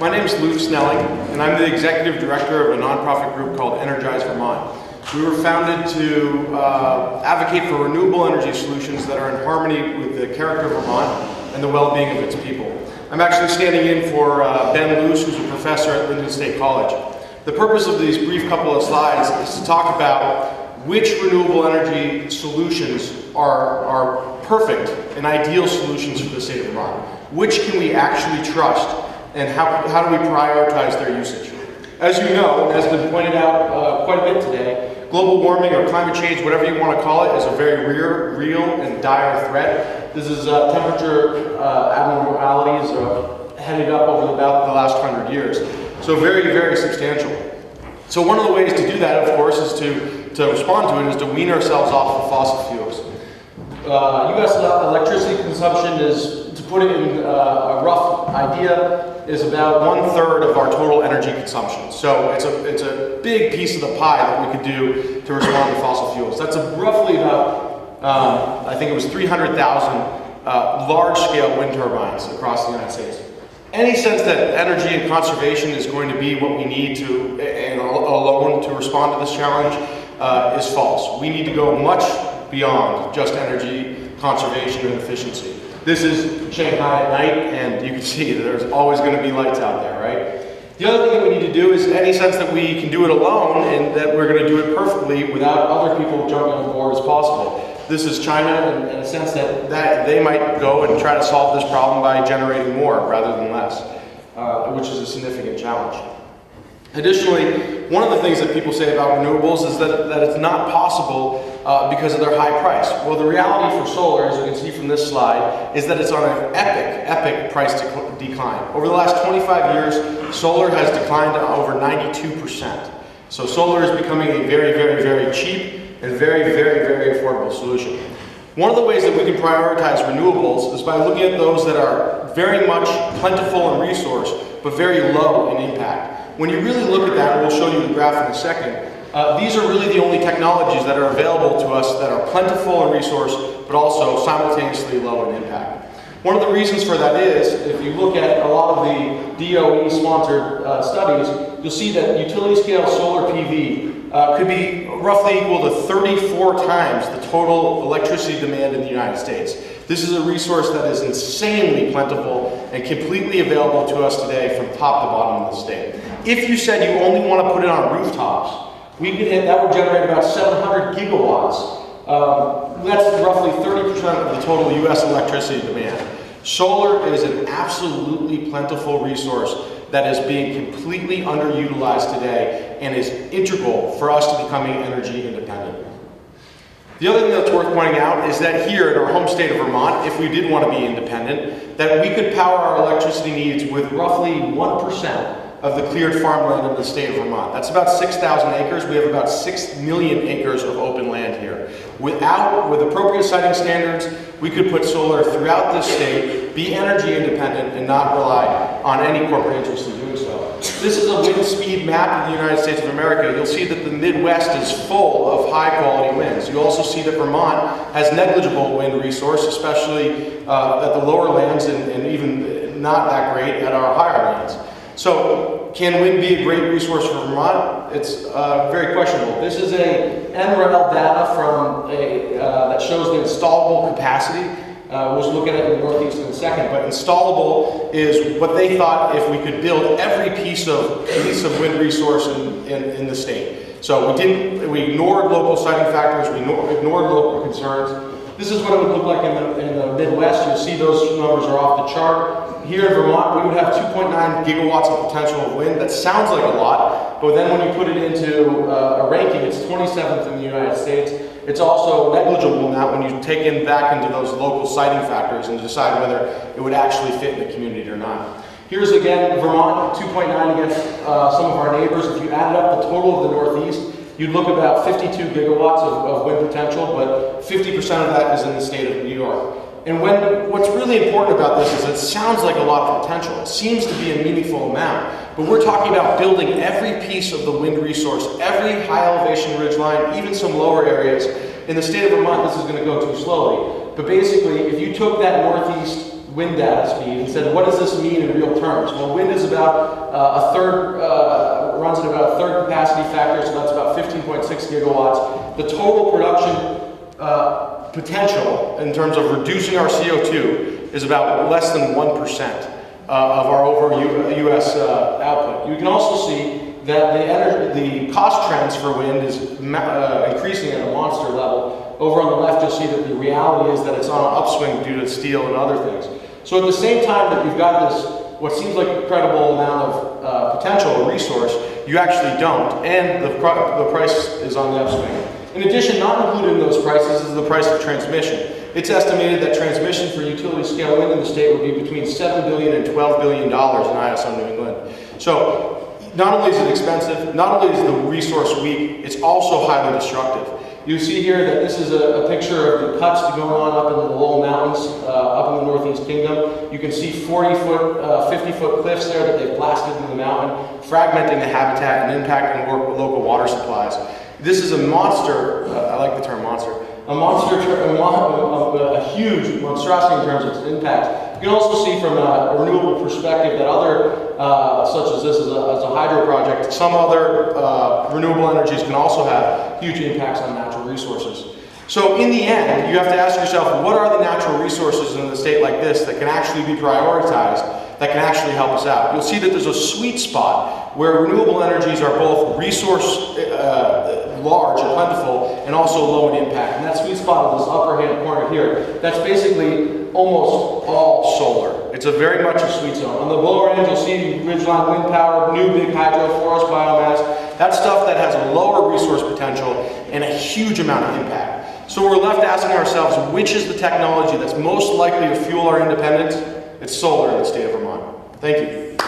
My name is Luke Snelling, and I'm the executive director of a nonprofit group called Energize Vermont. We were founded to advocate for renewable energy solutions that are in harmony with the character of Vermont and the well-being of its people. I'm actually standing in for Ben Luce, who's a professor at Lyndon State College. The purpose of these brief couple of slides is to talk about which renewable energy solutions are perfect and ideal solutions for the state of Vermont. Which can we actually trust, and how do we prioritize their usage? As you know, as has been pointed out quite a bit today, global warming or climate change, whatever you want to call it, is a very real and dire threat. This is temperature abnormalities headed up over about the last 100 years. So very substantial. So one of the ways to do that, of course, is to respond to it, is to wean ourselves off of fossil fuels. U.S. electricity consumption is, to put it in a rough idea, is about 1/3 of our total energy consumption. So it's a big piece of the pie that we could do to respond to fossil fuels. That's roughly about, I think it was 300,000 large-scale wind turbines across the United States. Any sense that energy and conservation is going to be what we need to, and alone, to respond to this challenge is false. We need to go much beyond just energy, conservation, and efficiency. This is Shanghai at night, and you can see that there's always going to be lights out there, right? The other thing that we need to do is any sense that we can do it alone and that we're going to do it perfectly without other people jumping on board as possible. This is China in a sense that they might go and try to solve this problem by generating more rather than less, which is a significant challenge. Additionally, one of the things that people say about renewables is that it's not possible because of their high price. Well, the reality for solar, as you can see from this slide, is that it's on an epic price decline. Over the last 25 years, solar has declined to over 92%. So solar is becoming a very cheap and very affordable solution. One of the ways that we can prioritize renewables is by looking at those that are very much plentiful in resource, but very low in impact. When you really look at that, and we'll show you the graph in a second, these are really the only technologies that are available to us that are plentiful in resource, but also simultaneously low in impact. One of the reasons for that is, if you look at a lot of the DOE-sponsored studies, you'll see that utility-scale solar PV could be roughly equal to 34 times the total electricity demand in the United States. This is a resource that is insanely plentiful and completely available to us today from top to bottom of the state. If you said you only want to put it on rooftops, that would generate about 700 gigawatts. That's roughly 30% of the total US electricity demand. Solar is an absolutely plentiful resource that is being completely underutilized today and is integral for us to becoming energy independent. The other thing that's worth pointing out is that here in our home state of Vermont, if we did want to be independent, that we could power our electricity needs with roughly 1% of the cleared farmland in the state of Vermont. That's about 6,000 acres. We have about 6 million acres of open land here. With appropriate siting standards, we could put solar throughout this state, be energy independent, and not rely on any corporate interest in doing so. This is a wind speed map of the United States of America. You'll see that the Midwest is full of high quality winds. You also see that Vermont has negligible wind resource, especially at the lower lands and even not that great at our higher lands. So, can wind be a great resource for Vermont? It's very questionable. This is a NREL data from that shows the installable capacity. We'll look at it in the Northeast in a second, but installable is what they thought if we could build every piece of wind resource in the state. So we ignored local siting factors, we ignored local concerns. This is what it would look like in the Midwest. You'll see those numbers are off the chart. Here in Vermont, we would have 2.9 gigawatts of potential of wind. That sounds like a lot, but then when you put it into a ranking, it's 27th in the United States. It's also negligible now when you take back into those local siting factors and decide whether it would actually fit in the community or not. Here's again Vermont, 2.9 against some of our neighbors. If you added up the total of the Northeast, you'd look about 52 gigawatts of wind potential, but 50% of that is in the state of New York. And what's really important about this is it sounds like a lot of potential. It seems to be a meaningful amount, but we're talking about building every piece of the wind resource, every high elevation ridgeline, even some lower areas. In the state of Vermont, this is going to go too slowly. But basically, if you took that Northeast wind data speed and said, what does this mean in real terms? Well, wind is about runs at about a third capacity factor, so that's about 15.6 gigawatts. The total production potential in terms of reducing our CO2 is about less than 1% of our overall U.S. output. You can also see that the cost trends for wind is increasing at a monster level. Over on the left, you'll see that the reality is that it's on an upswing due to steel and other things. So at the same time that you've got this, what seems like an incredible amount of potential or resource, you actually don't, and the price is on the upswing. In addition, not included in those prices is the price of transmission. It's estimated that transmission for utility scale wind in the state would be between $7 billion and $12 billion in ISO New England. So not only is it expensive, not only is the resource weak, it's also highly destructive. You see here that this is a picture of the cuts going on up in the Lowell Mountains, up in the Northeast Kingdom. You can see 40-foot, 50-foot cliffs there that they've blasted into the mountain, fragmenting the habitat and impacting local water supplies. This is a monster, I like the term monster, a huge monstrosity in terms of its impact. You can also see from a renewable perspective that other, such as this as a hydro project, some other renewable energies can also have huge impacts on natural resources. So in the end, you have to ask yourself, what are the natural resources in a state like this that can actually be prioritized, that can actually help us out? You'll see that there's a sweet spot where renewable energies are both resource large and plentiful and also low in impact. And that sweet spot in this upper hand corner here, that's basically almost all solar. It's a very much a sweet zone. On the lower end, you'll see ridgeline wind power, new big hydro, forest biomass. That's stuff that has a lower resource potential and a huge amount of impact. So we're left asking ourselves, which is the technology that's most likely to fuel our independence? It's solar in the state of Vermont. Thank you.